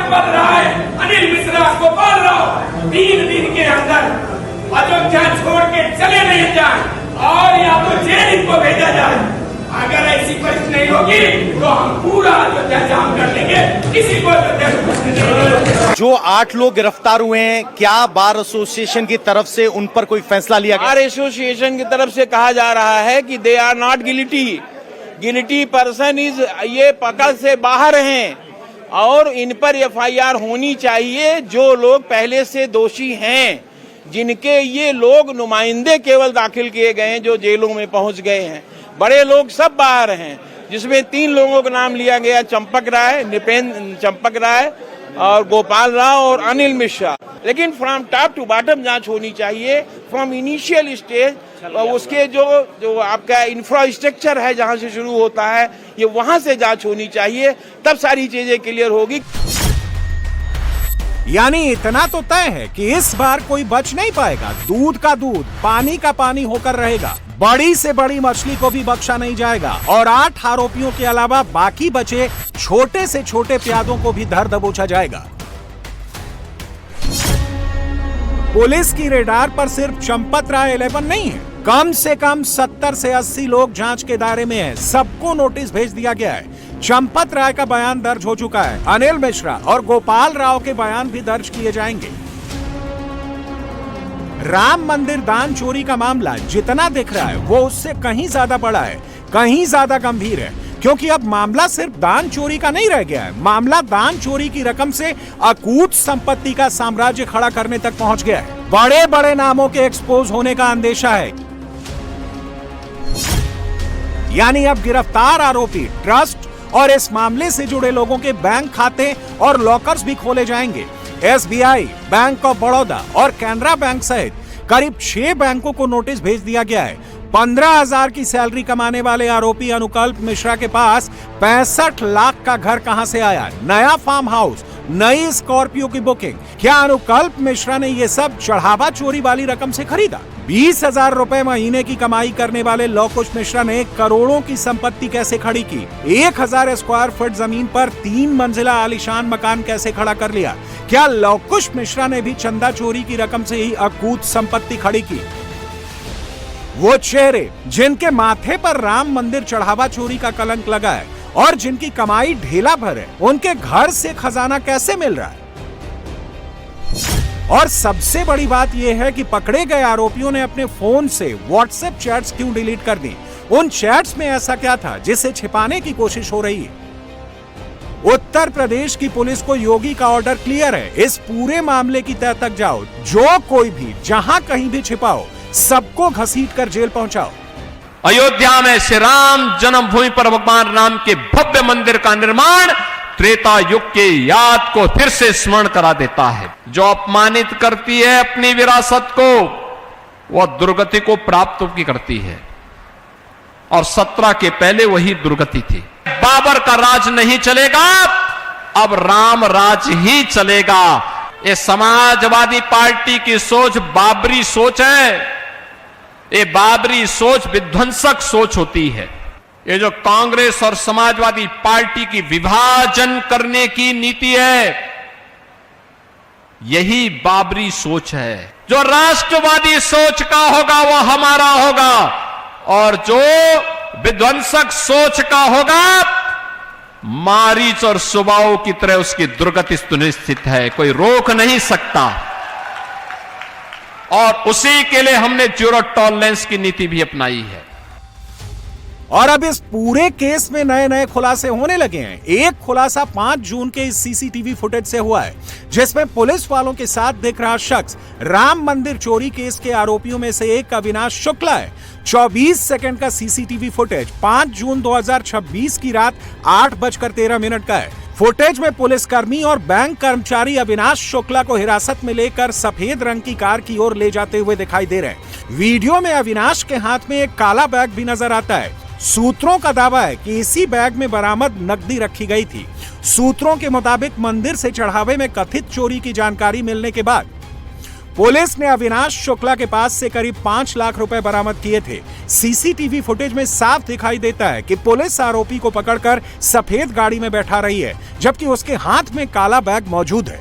चंपत राय, अनिल मिश्रा, गोपाल राव 3 दिन के अंदर अयोध्या छोड़ के चले नहीं जाए और या तो जेल इनको भेजा जाए। अगर ऐसी परिस्थिति नहीं होगी तो हम पूरा अयोध्या जाम कर देंगे, किसी को नहीं। जो 8 लोग गिरफ्तार हुए हैं, क्या बार एसोसिएशन की तरफ से उन पर कोई फैसला लिया गया? बार एसोसिएशन की तरफ से कहा जा रहा है कि they are not guilty person is, ये पकड़ से बाहर हैं और इन पर FIR होनी चाहिए। जो लोग पहले से दोषी हैं, जिनके ये लोग नुमाइंदे केवल दाखिल किए गए हैं, जो जेलों में पहुंच गए हैं, बड़े लोग सब बाहर हैं, जिसमें 3 लोगों का नाम लिया गया, चंपक राय और गोपाल राव और अनिल मिश्रा। लेकिन फ्रॉम टॉप टू बॉटम जांच होनी चाहिए, फ्रॉम इनिशियल स्टेज, उसके जो आपका इंफ्रास्ट्रक्चर है जहां से शुरू होता है, ये वहां से जांच होनी चाहिए, तब सारी चीजें क्लियर होगी। यानी इतना तो तय है कि इस बार कोई बच नहीं पाएगा। दूध का दूध, पानी का पानी होकर रहेगा। बड़ी से बड़ी मछली को भी बख्शा नहीं जाएगा और 8 आरोपियों के अलावा बाकी बचे छोटे से छोटे प्यादों को भी धर दबोचा जाएगा। पुलिस की रेडार पर सिर्फ चंपत राय 11 नहीं है, कम से कम 70 से 80 लोग जांच के दायरे में हैं। सबको नोटिस भेज दिया गया है। चंपत राय का बयान दर्ज हो चुका है। अनिल मिश्रा और गोपाल राव के बयान भी दर्ज किए जाएंगे। राम मंदिर दान चोरी का मामला जितना दिख रहा है वो उससे कहीं ज्यादा बड़ा है, कहीं ज्यादा गंभीर है, क्योंकि अब मामला सिर्फ दान चोरी का नहीं रह गया है। मामला दान चोरी की रकम से अकूत संपत्ति का साम्राज्य खड़ा करने तक पहुंच गया है। बड़े बड़े नामों के एक्सपोज होने का अंदेशा है। यानी अब गिरफ्तार आरोपी, ट्रस्ट और इस मामले से जुड़े लोगों के बैंक खाते और लॉकर्स भी खोले जाएंगे। SBI, बैंक ऑफ बड़ौदा और कैनरा बैंक सहित करीब 6 बैंकों को नोटिस भेज दिया गया है। 15,000 की सैलरी कमाने वाले आरोपी अनुकल्प मिश्रा के पास 65 लाख का घर कहां से आया? नया फार्म हाउस, नई स्कॉर्पियो की बुकिंग। क्या अनुकल्प मिश्रा ने ये सब चढ़ावा चोरी वाली रकम से खरीदा? 20,000 रुपए महीने की कमाई करने वाले लवकुश मिश्रा ने करोड़ों की संपत्ति कैसे खड़ी की? 1000 स्क्वायर फुट जमीन पर 3 मंजिला आलीशान मकान कैसे खड़ा कर लिया? क्या लवकुश मिश्रा ने भी चंदा चोरी की रकम से ही अकूत संपत्ति खड़ी की? वो चेहरे जिनके माथे पर राम मंदिर चढ़ावा चोरी का कलंक लगा है और जिनकी कमाई ढेला भर है, उनके घर से खजाना कैसे मिल रहा है? और सबसे बड़ी बात यह है कि पकड़े गए आरोपियों ने अपने फोन से व्हाट्सएप चैट्स क्यों डिलीट कर दी? उन चैट्स में ऐसा क्या था जिसे छिपाने की कोशिश हो रही है? उत्तर प्रदेश की पुलिस को योगी का ऑर्डर क्लियर है। इस पूरे मामले की तह तक जाओ, जो कोई भी जहां कहीं भी छिपाओ, सबको घसीटकर जेल पहुंचाओ। अयोध्या में श्री राम जन्मभूमि पर भगवान राम के भव्य मंदिर का निर्माण त्रेता युग के याद को फिर से स्मरण करा देता है। जो अपमानित करती है अपनी विरासत को, वह दुर्गति को प्राप्त की करती है, और 17 के पहले वही दुर्गति थी। बाबर का राज नहीं चलेगा, अब राम राज ही चलेगा। ये समाजवादी पार्टी की सोच बाबरी सोच है। ये बाबरी सोच विध्वंसक सोच होती है। ये जो कांग्रेस और समाजवादी पार्टी की विभाजन करने की नीति है, यही बाबरी सोच है। जो राष्ट्रवादी सोच का होगा वो हमारा होगा, और जो विध्वंसक सोच का होगा, मारीच और सुबाओ की तरह उसकी दुर्गति सुनिश्चित है, कोई रोक नहीं सकता। और उसी के लिए हमने जीरो टॉलरेंस की नीति भी अपनाई है। और अब इस पूरे केस में नए नए खुलासे होने लगे हैं। एक खुलासा 5 जून के इस CCTV फुटेज से हुआ है, जिसमें पुलिस वालों के साथ दिख रहा शख्स राम मंदिर चोरी केस के आरोपियों में से एक अविनाश शुक्ला है। 24 सेकंड का CCTV फुटेज 5 जून 2026 की रात 8:13 का है। फुटेज में पुलिसकर्मी और बैंक कर्मचारी अविनाश शुक्ला को हिरासत में लेकर सफेद रंग की कार की ओर ले जाते हुए दिखाई दे रहे हैं। वीडियो में अविनाश के हाथ में एक काला बैग भी नजर आता है। सूत्रों का दावा है कि इसी बैग में बरामद नकदी रखी गई थी। सूत्रों के मुताबिक मंदिर से चढ़ावे में कथित चोरी की जानकारी मिलने के बाद पुलिस ने अविनाश शुक्ला के पास से करीब 5 लाख रुपए बरामद किए थे। सीसीटीवी फुटेज में साफ दिखाई देता है कि पुलिस आरोपी को पकड़कर सफेद गाड़ी में बैठा रही है, जबकि उसके हाथ में काला बैग मौजूद है।